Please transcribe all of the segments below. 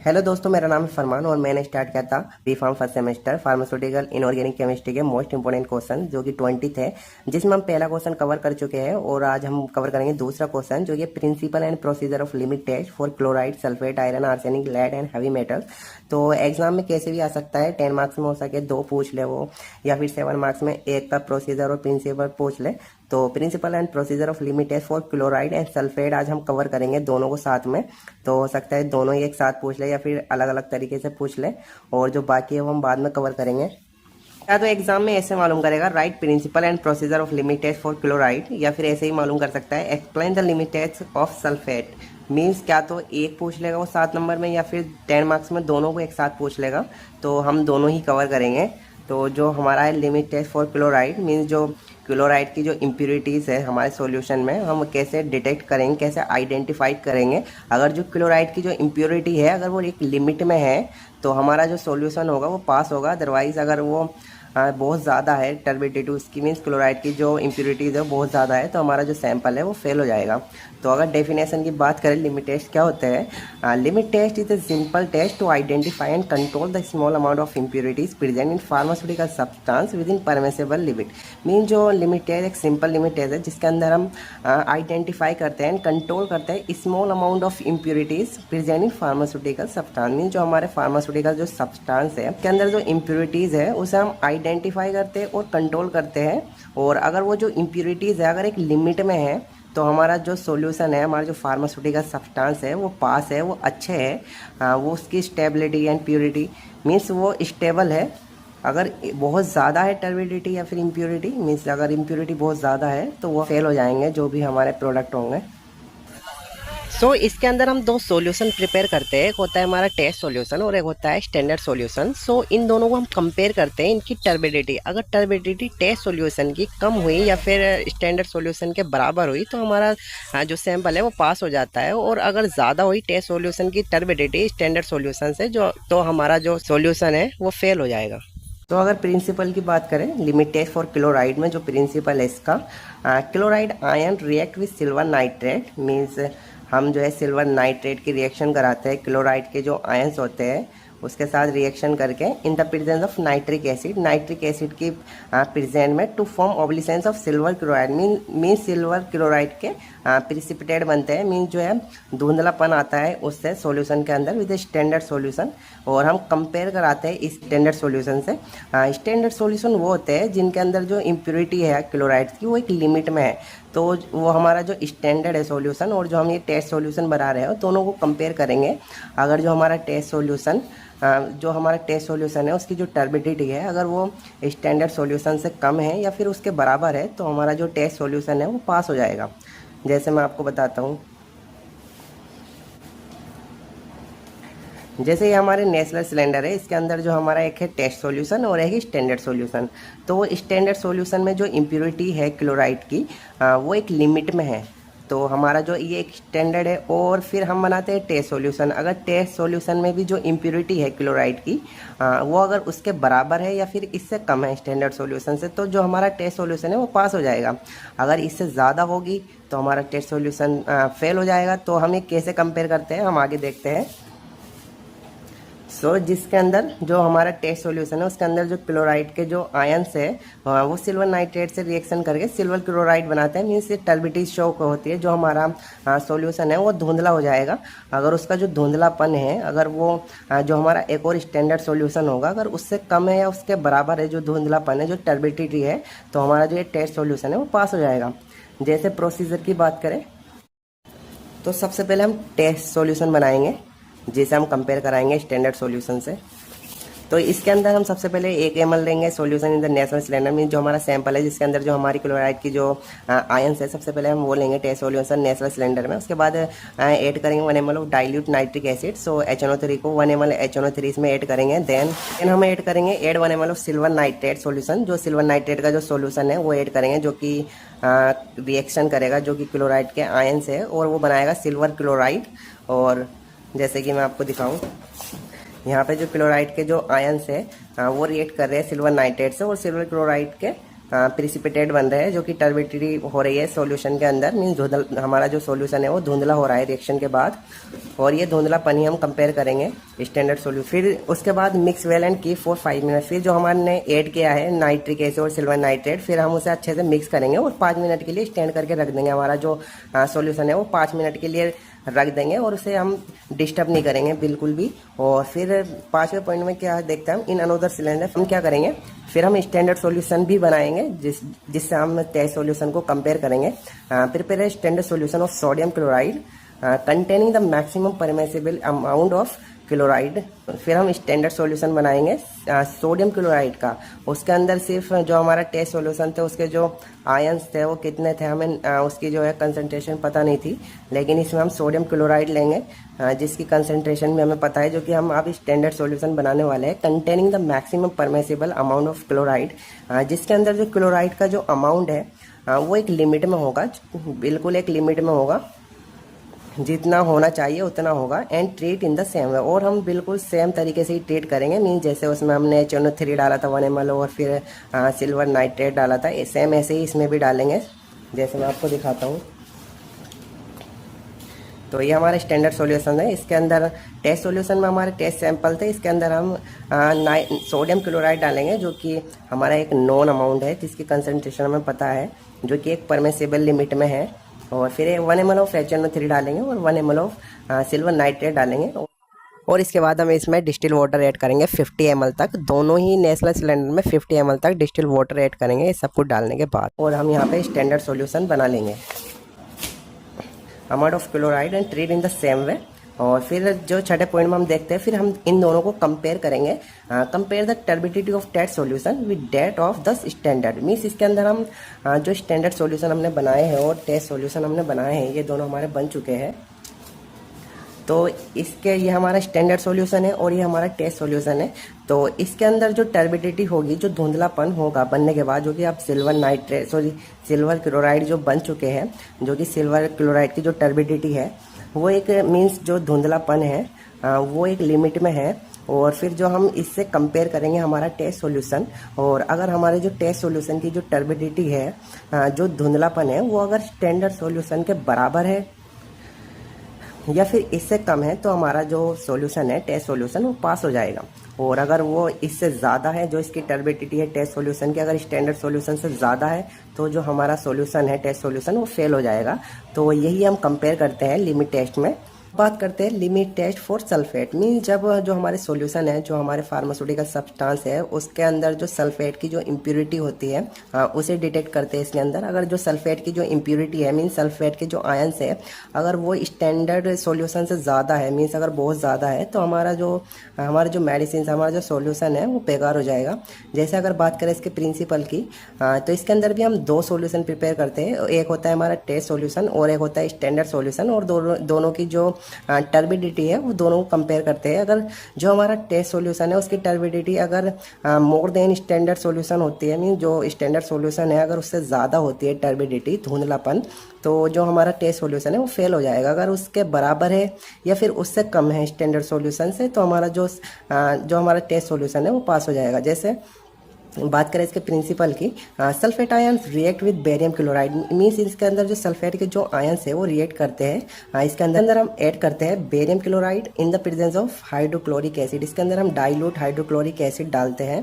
Hello दोस्तों, मेरा नाम है फरमान और मैंने स्टार्ट किया था B Pharm first semester pharmaceutical inorganic chemistry के मोस्ट इंपोर्टेंट क्वेश्चन जो कि 20 थे, जिसमें हम पहला क्वेश्चन कवर कर चुके हैं और आज हम कवर करेंगे दूसरा क्वेश्चन जो कि principle and procedure of limit test for chloride, sulphate, iron, arsenic, lead and heavy metals. तो एग्जाम में कैसे भी आ सकता है, 10 मार्क्स में हो सके 2 पूछ ले वो, या फिर 7 मार्क्स में एक का प्रोसीजर और प्रिंसिपल पूछ ले। तो principle and procedure of limit test for chloride and sulphate आज हम कवर करेंगे दोनों को साथ में। तो हो सकता है दोनों ही एक साथ पूछ ले या फिर अलग अलग तरीके से पूछ ले, और जो बाकी है वो हम बाद में कवर करेंगे। या तो एग्जाम में ऐसे मालूम करेगा, right principle and procedure of limit test for chloride, या फिर ऐसे ही मालूम कर सकता है explain the limit test of sulphate. Means क्या तो एक पूछ लेगा वो 7 नंबर में, या फिर 10 मार्क्स में दोनों को एक साथ पूछ लेगा। तो हम दोनों ही कवर करेंगे। तो जो हमारा है limit test for chloride, means जो क्लोराइड की जो इम्प्योरिटीज़ है हमारे सॉल्यूशन में, हम कैसे डिटेक्ट करेंगे, कैसे आइडेंटिफाई करेंगे। अगर जो क्लोराइड की जो इम्प्योरिटी है अगर वो एक लिमिट में है तो हमारा जो सॉल्यूशन होगा वो पास होगा। अदरवाइज अगर वो बहुत ज़्यादा है टर्बिडिटी उसकी, मीन्स क्लोराइड की जो इम्प्योरिटीज़ है बहुत ज़्यादा है, तो हमारा जो सैंपल है वो फेल हो जाएगा। तो अगर डेफिनेशन की बात करें लिमिट टेस्ट क्या होते हैं, limit test is a simple test to identify and control the small amount of impurities present in pharmaceutical substance within permissible limit. Mean जो लिमिट टेस्ट एक सिंपल लिमिट टेस्ट है जिसके अंदर हम identify करते हैं एंड कंट्रोल करते हैं small amount of impurities present in pharmaceutical substance. Mean जो हमारे फार्मास्यूटिकल जो सब्सटेंस है उसके अंदर जो इम्प्योरिटीज़ है उसे हम आइडेंटिफाई करते हैं और कंट्रोल करते हैं। और अगर वो जो इम्प्योरिटीज़ है अगर एक लिमिट में है तो हमारा जो सॉल्यूशन है, हमारा जो फार्मास्यूटिकल सब्सटेंस है वो पास है, वो अच्छे है, वो उसकी स्टेबिलिटी एंड प्योरिटी मीन्स वो स्टेबल है। अगर बहुत ज़्यादा है टर्बिडिटी या फिर इम्प्योरिटी, मीन्स अगर इम्प्योरिटी बहुत ज़्यादा है तो वो फेल हो जाएंगे जो भी हमारे प्रोडक्ट होंगे। सो इसके अंदर हम 2 सॉल्यूशन प्रिपेयर करते हैं, एक होता है हमारा टेस्ट सॉल्यूशन और एक होता है स्टैंडर्ड सॉल्यूशन। सो इन दोनों को हम कंपेयर करते हैं इनकी टर्बिडिटी। अगर टर्बिडिटी टेस्ट सॉल्यूशन की कम हुई या फिर स्टैंडर्ड सॉल्यूशन के बराबर हुई तो हमारा जो सैंपल है वो पास हो जाता है, और अगर ज़्यादा हुई टेस्ट सॉल्यूशन की टर्बिडिटी स्टैंडर्ड सॉल्यूशन से जो तो हमारा जो सॉल्यूशन है वो फेल हो जाएगा। तो अगर प्रिंसिपल की बात करें लिमिट टेस्ट फॉर क्लोराइड में, जो प्रिंसिपल है इसका, chloride ion react with silver nitrate. Means हम जो है सिल्वर नाइट्रेट की रिएक्शन कराते हैं क्लोराइड के जो आयंस होते हैं उसके साथ रिएक्शन करके in the presence of nitric acid, nitric acid की प्रेजेंट में to form opalescence of silver chloride. Mean silver chloride के प्रिसिपिटेट बनते हैं। मीन जो है धुंधलापन आता है उससे सॉल्यूशन के अंदर विद स्टैंडर्ड सॉल्यूशन, और हम कंपेयर कराते हैं इस स्टैंडर्ड सॉल्यूशन से। स्टैंडर्ड सॉल्यूशन वो होते हैं जिनके अंदर जो इम्प्योरिटी है क्लोराइड की वो एक लिमिट में है। तो वो हमारा जो स्टैंडर्ड है सॉल्यूशन और जो हम ये टेस्ट सॉल्यूशन बना रहे हो दोनों को कंपेयर करेंगे। अगर जो हमारा टेस्ट सॉल्यूशन है उसकी जो टर्बिडिटी है अगर वो स्टैंडर्ड सॉल्यूशन से कम है या फिर उसके बराबर है तो हमारा जो टेस्ट सॉल्यूशन है वो पास हो जाएगा। जैसे मैं आपको बताता हूँ, जैसे ये हमारे नेशनल सिलेंडर है, इसके अंदर जो हमारा एक है टेस्ट सॉल्यूशन और एक ही स्टैंडर्ड सॉल्यूशन। तो स्टैंडर्ड सॉल्यूशन में जो इम्प्योरिटी है क्लोराइड की वो एक लिमिट में है। तो हमारा जो ये एक स्टैंडर्ड है, और फिर हम बनाते हैं टेस्ट सॉल्यूशन। अगर टेस्ट सॉल्यूशन में भी जो इम्प्योरिटी है क्लोराइड की वो अगर उसके बराबर है या फिर इससे कम है स्टैंडर्ड सॉल्यूशन से, तो जो हमारा टेस्ट सॉल्यूशन है वो पास हो जाएगा। अगर इससे ज़्यादा होगी तो हमारा टेस्ट सॉल्यूशन फेल हो जाएगा। तो हम ये कैसे कंपेयर करते हैं हम आगे देखते हैं। जिसके अंदर जो हमारा टेस्ट सॉल्यूशन है उसके अंदर जो क्लोराइड के जो आयंस है वो सिल्वर नाइट्रेट से रिएक्शन करके सिल्वर क्लोराइड बनाते हैं। मीन्स टर्बिडिटी शो होती है, जो हमारा सॉल्यूशन है वो धुंधला हो जाएगा। अगर उसका जो धुंधलापन है अगर वो जो हमारा एक और स्टैंडर्ड सॉल्यूशन होगा अगर उससे कम है या उसके बराबर है जो धुंधलापन है, जो टर्बिडिटी है, तो हमारा जो ये टेस्ट सॉल्यूशन है वो पास हो जाएगा। जैसे प्रोसीजर की बात करें तो सबसे पहले हम टेस्ट सॉल्यूशन बनाएंगे जिसे हम कंपेयर कराएंगे स्टैंडर्ड सॉल्यूशन से। तो इसके अंदर हम सबसे पहले 1 ml लेंगे solution in the national cylinder. Mean जो हमारा सैंपल है जिसके अंदर जो हमारी क्लोराइड की जो आयंस है सबसे पहले हम वो लेंगे टेस्ट सॉल्यूशन नेशनल सिलेंडर में। उसके बाद ऐड करेंगे 1 ml of dilute nitric acid. So HNO3 को 1 ml HNO3 इसमें ऐड करेंगे। देन हम ऐड करेंगे 1 ml of silver nitrate solution. जो सिल्वर नाइट्रेट का जो सॉल्यूशन है वो ऐड करेंगे, जो कि रिएक्शन करेगा जो कि क्लोराइड के आयंस है और वो बनाएगा सिल्वर क्लोराइड। और जैसे कि मैं आपको दिखाऊं, यहाँ पे जो क्लोराइड के जो आयंस है वो रिएक्ट कर रहे हैं सिल्वर नाइट्रेट से और सिल्वर क्लोराइड के प्रिसिपिटेट बन रहे हैं जो कि टर्बिडिटी हो रही है सॉल्यूशन के अंदर। मीन्स हमारा जो सॉल्यूशन है वो धुंधला हो रहा है रिएक्शन के बाद, और ये धुंधलापन ही हम कंपेयर करेंगे स्टैंडर्ड सॉल्यूशन। फिर उसके बाद mix well and keep for 5 minute. फिर जो हमने ऐड किया है नाइट्रिक एसिड और सिल्वर नाइट्रेट, फिर हम उसे अच्छे से मिक्स करेंगे और 5 मिनट के लिए स्टैंड करके रख देंगे। हमारा जो सॉल्यूशन है वो 5 मिनट के लिए रख देंगे और उसे हम डिस्टर्ब नहीं करेंगे बिल्कुल भी। और फिर 5वें पॉइंट में क्या देखते हैं हम, इन अनदर सिलेंडर हम क्या करेंगे, फिर हम स्टैंडर्ड सॉल्यूशन भी बनाएंगे जिससे हम टेस्ट सॉल्यूशन को कंपेयर करेंगे। Prepare standard solution of sodium chloride containing the maximum permissible amount of chloride. फिर हम स्टैंडर्ड सॉल्यूशन बनाएंगे सोडियम क्लोराइड का। उसके अंदर सिर्फ जो हमारा टेस्ट सॉल्यूशन थे उसके जो आयंस थे वो कितने थे हमें उसकी जो है कंसंट्रेशन पता नहीं थी, लेकिन इसमें हम सोडियम क्लोराइड लेंगे जिसकी कंसंट्रेशन भी हमें पता है, जो कि हम अब स्टैंडर्ड सॉल्यूशन बनाने वाले हैं। Containing the maximum permissible amount of chloride, जिसके अंदर जो क्लोराइड का जो अमाउंट है वो एक लिमिट में होगा, बिल्कुल एक लिमिट में होगा, जितना होना चाहिए उतना होगा। And treat in the same way, और हम बिल्कुल सेम तरीके से ही ट्रीट करेंगे। मीन जैसे उसमें हमने HNO3 डाला था 1 ml और फिर सिल्वर नाइट्रेट डाला था, सेम ऐसे ही इसमें भी डालेंगे जैसे मैं आपको दिखाता हूँ। तो ये हमारा स्टैंडर्ड सॉल्यूशन है। इसके अंदर टेस्ट सॉल्यूशन में हमारे टेस्ट सैंपल थे, इसके अंदर हम सोडियम क्लोराइड डालेंगे जो कि हमारा एक नॉन अमाउंट है जिसकी कंसनट्रेशन हमें पता है, जो कि एक परमिसिबल लिमिट में है। और फिर 1 ml ऑफ HNO3 डालेंगे और 1 ml ऑफ सिल्वर नाइट्रेट डालेंगे, और इसके बाद हम इसमें डिस्टिल वाटर ऐड करेंगे 50 ml तक। दोनों ही नेशनल सिलेंडर में 50 ml तक डिस्टिल वाटर ऐड करेंगे ये सब कुछ डालने के बाद, और हम यहाँ पे स्टैंडर्ड सॉल्यूशन बना लेंगे amount of chloride and treat in the same way. और फिर जो छठे पॉइंट में हम देखते हैं, फिर हम इन दोनों को कंपेयर करेंगे। Compare the turbidity of that solution with that of the standard. Means इसके अंदर हम जो स्टैंडर्ड सॉल्यूशन हमने बनाए हैं और टेस्ट सॉल्यूशन हमने बनाए हैं, ये दोनों हमारे बन चुके हैं। तो इसके ये हमारा स्टैंडर्ड सॉल्यूशन है और ये हमारा टेस्ट सॉल्यूशन है। तो इसके अंदर जो टर्बिडिटी होगी, जो धुंधलापन होगा बनने के बाद, जो कि अब सिल्वर क्लोराइड जो बन चुके हैं, जो कि सिल्वर क्लोराइड की जो टर्बिडिटी है वो एक मीन्स जो धुंधलापन है वो एक लिमिट में है। और फिर जो हम इससे कंपेयर करेंगे हमारा टेस्ट सॉल्यूशन, और अगर हमारे जो टेस्ट सॉल्यूशन की जो टर्बिडिटी है, जो धुंधलापन है, वो अगर स्टैंडर्ड सॉल्यूशन के बराबर है या फिर इससे कम है, तो हमारा जो सॉल्यूशन है टेस्ट सॉल्यूशन वो पास हो जाएगा। और अगर वो इससे ज़्यादा है, जो इसकी टर्बिडिटी है टेस्ट सॉल्यूशन की, अगर स्टैंडर्ड सॉल्यूशन से ज़्यादा है, तो जो हमारा सॉल्यूशन है टेस्ट सॉल्यूशन वो फेल हो जाएगा। तो यही हम कंपेयर करते हैं लिमिट टेस्ट में। बात करते हैं limit test for sulphate. Mean जब जो हमारे सॉल्यूशन है, जो हमारे फार्मास्यूटिकल सब्सटेंस है, उसके अंदर जो सल्फेट की जो इम्प्योरिटी होती है उसे डिटेक्ट करते हैं इसके अंदर। अगर जो सल्फेट की जो इम्प्योरिटी है, मीन सल्फेट के जो आयंस है, अगर वो स्टैंडर्ड सॉल्यूशन से ज़्यादा है, मीन्स अगर बहुत ज़्यादा है, तो हमारा जो मेडिसिन, हमारा जो सॉल्यूशन है वो बेकार हो जाएगा। जैसे अगर बात करें इसके प्रिंसिपल की, तो इसके अंदर भी हम 2 सॉल्यूशन प्रिपेयर करते हैं। एक होता है हमारा टेस्ट सॉल्यूशन और एक होता है स्टैंडर्ड सॉल्यूशन, और दोनों की जो टर्बिडिटी है वो दोनों को कंपेयर करते हैं। अगर जो हमारा टेस्ट सॉल्यूशन है उसकी टर्बिडिटी अगर मोर देन स्टैंडर्ड सॉल्यूशन होती है, मीन जो स्टैंडर्ड सॉल्यूशन है अगर उससे ज़्यादा होती है टर्बिडिटी, धुंधलापन, तो जो हमारा टेस्ट सॉल्यूशन है वो फेल हो जाएगा। अगर उसके बराबर है या फिर उससे कम है स्टैंडर्ड सॉल्यूशन से, तो हमारा जो हमारा टेस्ट सॉल्यूशन है वो पास हो जाएगा। जैसे बात करें इसके प्रिंसिपल की, sulphate ions react with barium chloride. Means इसके अंदर जो सल्फेट के जो आयंस है वो रिएक्ट करते हैं। इसके अंदर हम ऐड करते हैं barium chloride in the presence of hydrochloric acid. इसके अंदर हम डाइल्यूट हाइड्रोक्लोरिक एसिड डालते हैं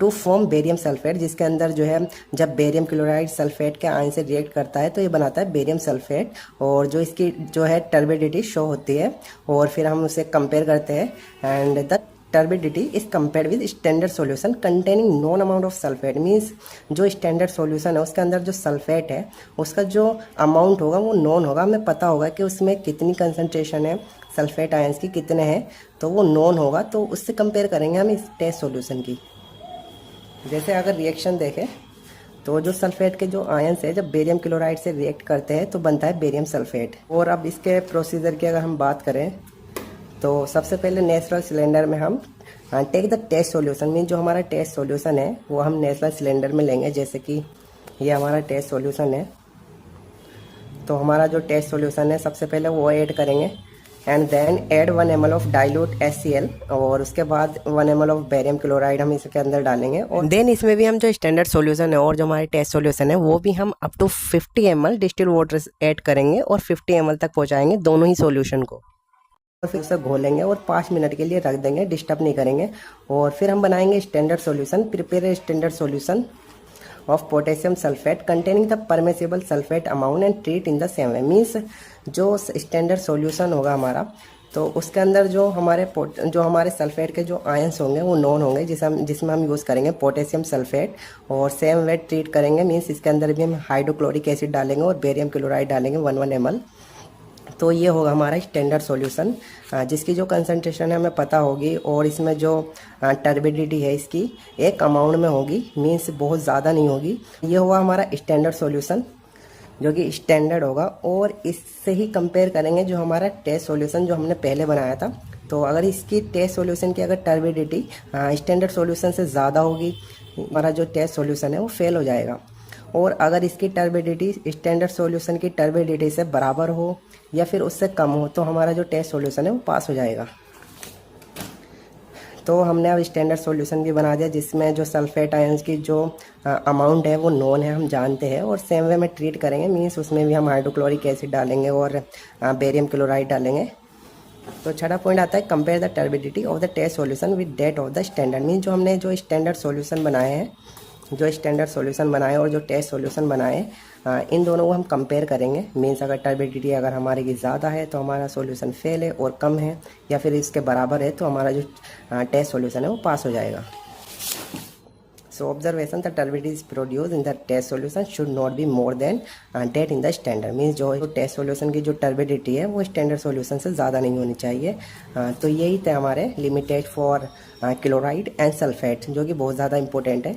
टू फॉर्म बेरियम सल्फेट, जिसके अंदर जो है जब बेरियम क्लोराइड सल्फेट के आयन से रिएक्ट करता है तो ये बनाता है बेरियम सल्फेट, और जो इसकी जो है टर्बिडिटी शो होती है। और फिर हम उसे कंपेयर करते हैं, and the turbidity is compared with standard solution containing non amount of sulphate. Means जो स्टैंडर्ड सॉल्यूशन है उसके अंदर जो सल्फेट है उसका जो अमाउंट होगा वो नॉन होगा, हमें पता होगा कि उसमें कितनी कंसंट्रेशन है सल्फेट आयंस की, कितने हैं, तो वो नॉन होगा। तो उससे कंपेयर करेंगे हम इस टेस्ट सॉल्यूशन की। जैसे अगर रिएक्शन देखें तो जो सल्फेट के जो आयंस है जब बेरियम क्लोराइड से रिएक्ट करते हैं तो बनता है बेरियम सल्फेट। और अब इसके प्रोसीजर की अगर हम बात करें तो सबसे पहले नेचुरल सिलेंडर में हम take the test solution, mean जो हमारा टेस्ट सॉल्यूशन है वो हम नेचुरल सिलेंडर में लेंगे। जैसे कि ये हमारा टेस्ट सॉल्यूशन है, तो हमारा जो टेस्ट सॉल्यूशन है सबसे पहले वो ऐड करेंगे and then add 1 ml of dilute HCl और उसके बाद 1 ml ऑफ बेरियम क्लोराइड हम इसके अंदर डालेंगे। और देन इसमें भी हम जो स्टैंडर्ड सॉल्यूशन है और जो हमारे टेस्ट सॉल्यूशन है वो भी हम up to 50 ml distil water add करेंगे और 50 ml तक पहुंचाएंगे दोनों ही सॉल्यूशन को। और फिर उसे घोलेंगे और 5 मिनट के लिए रख देंगे, डिस्टर्ब नहीं करेंगे। और फिर हम बनाएंगे standard solution. Prepare standard solution of potassium sulphate containing the permissible sulphate amount and treat in the same way. Means जो स्टैंडर्ड सॉल्यूशन होगा हमारा, तो उसके अंदर जो हमारे सल्फेट के जो आयंस होंगे वो नॉन होंगे, जिसमें हम यूज़ करेंगे पोटेशियम सल्फेट और सेम वे ट्रीट करेंगे। मीन्स इसके अंदर भी हम हाइड्रोक्लोरिक एसिड डालेंगे और बेरियम क्लोराइड डालेंगे 1 ml। तो ये होगा हमारा स्टैंडर्ड सॉल्यूशन, जिसकी जो कंसंट्रेशन है हमें पता होगी और इसमें जो टर्बिडिटी है इसकी एक अमाउंट में होगी, मीन्स बहुत ज़्यादा नहीं होगी। ये होगा हमारा स्टैंडर्ड सॉल्यूशन जो कि स्टैंडर्ड होगा। और इससे ही कंपेयर करेंगे जो हमारा टेस्ट सॉल्यूशन जो हमने पहले बनाया था। तो अगर इसकी टेस्ट सॉल्यूशन की अगर टर्बिडिटी स्टैंडर्ड सॉल्यूशन से ज़्यादा होगी, हमारा जो टेस्ट सॉल्यूशन है वो फेल हो जाएगा। और अगर इसकी टर्बिडिटी स्टैंडर्ड सॉल्यूशन की टर्बिडिटी से बराबर हो या फिर उससे कम हो तो हमारा जो टेस्ट सॉल्यूशन है वो पास हो जाएगा। तो हमने अब स्टैंडर्ड सॉल्यूशन भी बना दिया, जिसमें जो सल्फेट आयंस की जो अमाउंट है वो नॉन है, हम जानते हैं। और सेम वे में ट्रीट करेंगे, मीन्स उसमें भी हम हाइड्रोक्लोरिक एसिड डालेंगे और बेरियम क्लोराइड डालेंगे। तो छठा पॉइंट आता है compare the turbidity of the test solution with that of the standard. Means जो हमने जो स्टैंडर्ड सॉल्यूशन बनाए हैं, जो स्टैंडर्ड सॉल्यूशन बनाए और जो टेस्ट सॉल्यूशन बनाए, इन दोनों को हम कंपेयर करेंगे। मीन्स अगर टर्बिडिटी अगर हमारे की ज़्यादा है तो हमारा सॉल्यूशन फेल है, और कम है या फिर इसके बराबर है तो हमारा जो टेस्ट सॉल्यूशन है वो पास हो जाएगा। So observation the turbidity produce in the test solution should not be more than that in the standard. Means जो टेस्ट सॉल्यूशन की जो टर्बिडिटी है वो स्टैंडर्ड सॉल्यूशन से ज़्यादा नहीं होनी चाहिए। तो यही थे हमारे limited for chloride and sulphate, जो कि बहुत ज़्यादा इंपॉर्टेंट है।